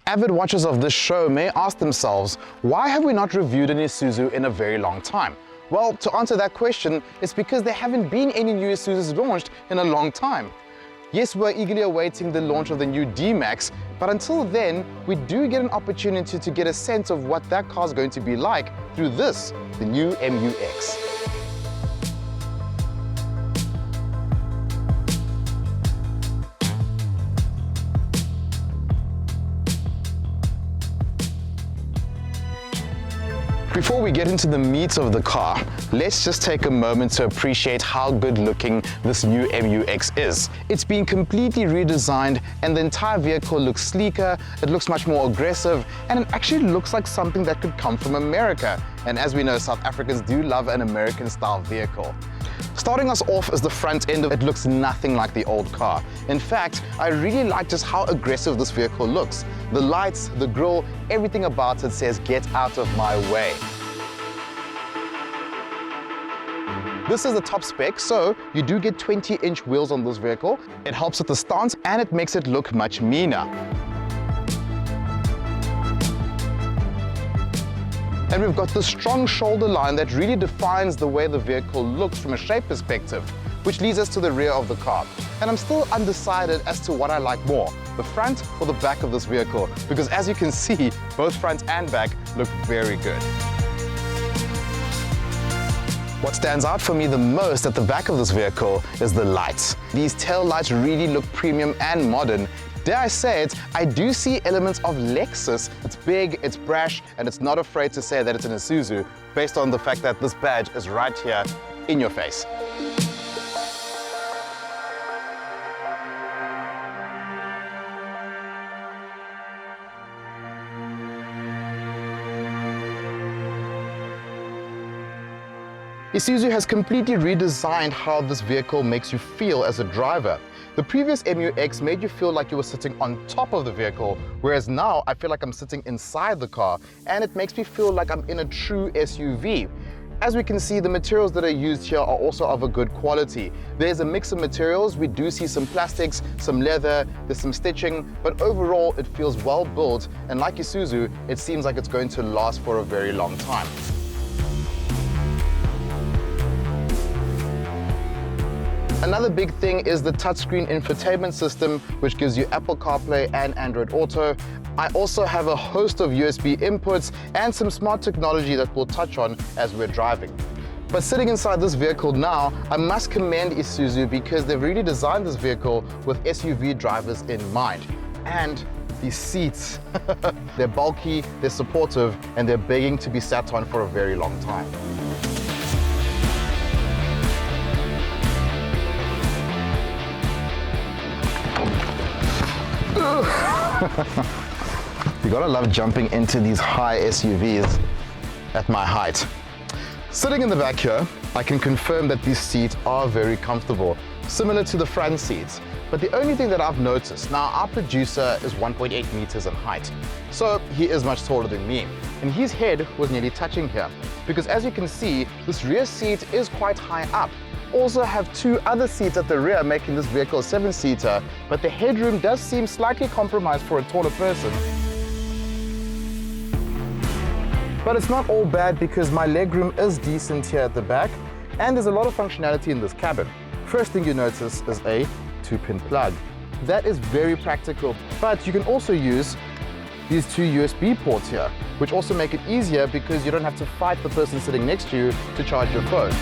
Avid watchers of this show may ask themselves, why have we not reviewed an Isuzu in a very long time? Well, to answer that question, it's because there haven't been any new Isuzus launched in a long time. Yes, we're eagerly awaiting the launch of the new D-Max, but until then, we do get an opportunity to get a sense of what that car is going to be like through this, the new MU-X. Before we get into the meat of the car, let's just take a moment to appreciate how good looking this new MU-X is. It's been completely redesigned and the entire vehicle looks sleeker, it looks much more aggressive, and it actually looks like something that could come from America. And as we know, South Africans do love an American style vehicle. Starting us off is the front end. It looks nothing like the old car. In fact, I really like just how aggressive this vehicle looks. The lights, the grille, everything about it says, "Get out of my way." This is the top spec, so you do get 20-inch wheels on this vehicle. It helps with the stance and it makes it look much meaner. And we've got this strong shoulder line that really defines the way the vehicle looks from a shape perspective, which leads us to the rear of the car. And I'm still undecided as to what I like more, the front or the back of this vehicle, because as you can see, both front and back look very good. What stands out for me the most at the back of this vehicle is the lights. These tail lights really look premium and modern. Dare I say it, I do see elements of Lexus. It's big, it's brash, and it's not afraid to say that it's an Isuzu based on the fact that this badge is right here in your face. Isuzu has completely redesigned how this vehicle makes you feel as a driver. The previous MU-X made you feel like you were sitting on top of the vehicle, whereas now I feel like I'm sitting inside the car, and it makes me feel like I'm in a true SUV. As we can see, the materials that are used here are also of a good quality. There's a mix of materials. We do see some plastics, some leather, there's some stitching, but overall it feels well built, and like Isuzu, it seems like it's going to last for a very long time. Another big thing is the touchscreen infotainment system, which gives you Apple CarPlay and Android Auto. I also have a host of USB inputs and some smart technology that we'll touch on as we're driving. But sitting inside this vehicle now, I must commend Isuzu because they've really designed this vehicle with SUV drivers in mind. And these seats, they're bulky, they're supportive, and they're begging to be sat on for a very long time. You gotta love jumping into these high SUVs at my height. Sitting in the back here, I can confirm that these seats are very comfortable, similar to the front seats. But the only thing that I've noticed, now our producer is 1.8 meters in height, so he is much taller than me, and his head was nearly touching here, because as you can see, this rear seat is quite high up. Also have two other seats at the rear, making this vehicle a 7-seater, but the headroom does seem slightly compromised for a taller person. But it's not all bad because my legroom is decent here at the back, and there's a lot of functionality in this cabin. First thing you notice is a 2-pin plug. That is very practical, but you can also use these 2 USB ports here, which also make it easier because you don't have to fight the person sitting next to you to charge your phone.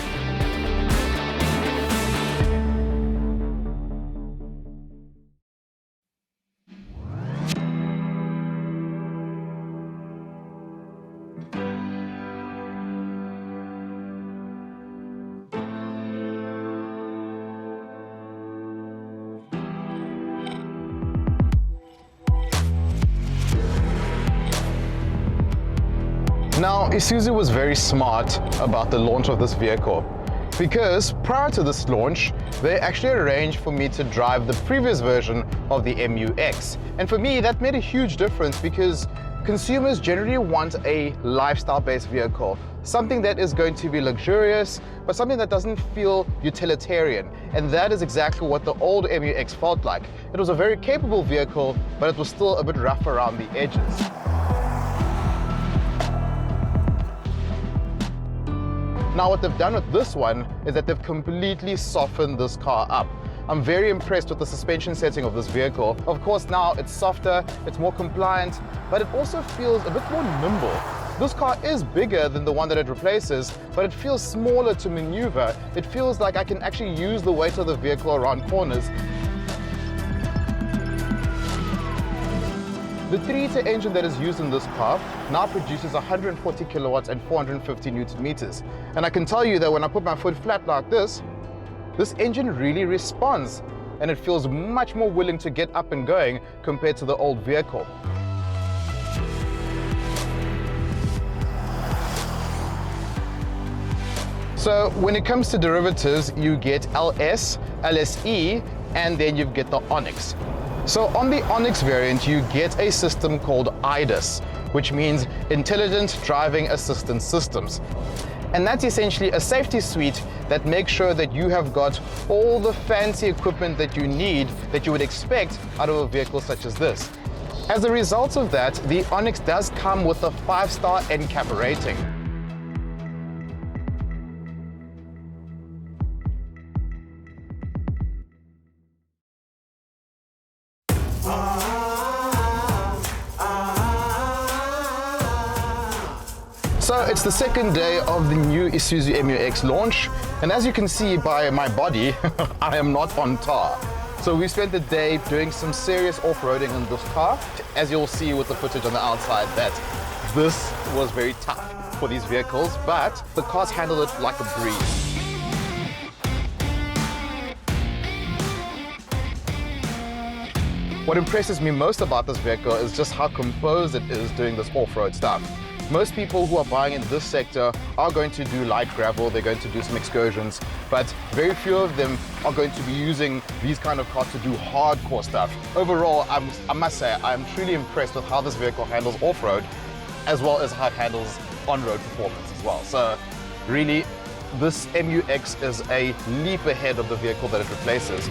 Now, Isuzu was very smart about the launch of this vehicle because prior to this launch, they actually arranged for me to drive the previous version of the MU-X. And for me, that made a huge difference because Consumers generally want a lifestyle-based vehicle, something that is going to be luxurious, but something that doesn't feel utilitarian. And that is exactly what the old MU-X felt like. It was a very capable vehicle, but it was still a bit rough around the edges. Now what they've done with this one is that they've completely softened this car up. I'm very impressed with the suspension setting of this vehicle. Of course, now it's softer, it's more compliant, but it also feels a bit more nimble. This car is bigger than the one that it replaces, but it feels smaller to maneuver. It feels like I can actually use the weight of the vehicle around corners. The 3-liter engine that is used in this car now produces 140 kilowatts and 450 Newton meters. And I can tell you that when I put my foot flat like this engine really responds, and it feels much more willing to get up and going compared to the old vehicle. So when it comes to derivatives, you get LS, LSE, and then you get the Onyx. So on the Onyx variant, you get a system called IDAS, which means Intelligent Driving Assistance Systems. And that's essentially a safety suite that makes sure that you have got all the fancy equipment that you need, that you would expect out of a vehicle such as this. As a result of that, the Onyx does come with a 5-star NCAP rating. So it's the second day of the new Isuzu MU-X launch, and as you can see by my body, I am not on tar. So we spent the day doing some serious off-roading in this car. As you'll see with the footage on the outside, that this was very tough for these vehicles, but the cars handled it like a breeze. What impresses me most about this vehicle is just how composed it is doing this off-road stuff. Most people who are buying in this sector are going to do light gravel, they're going to do some excursions, but very few of them are going to be using these kind of cars to do hardcore stuff. Overall, I must say, I'm truly impressed with how this vehicle handles off-road, as well as how it handles on-road performance as well. So really, this MU-X is a leap ahead of the vehicle that it replaces.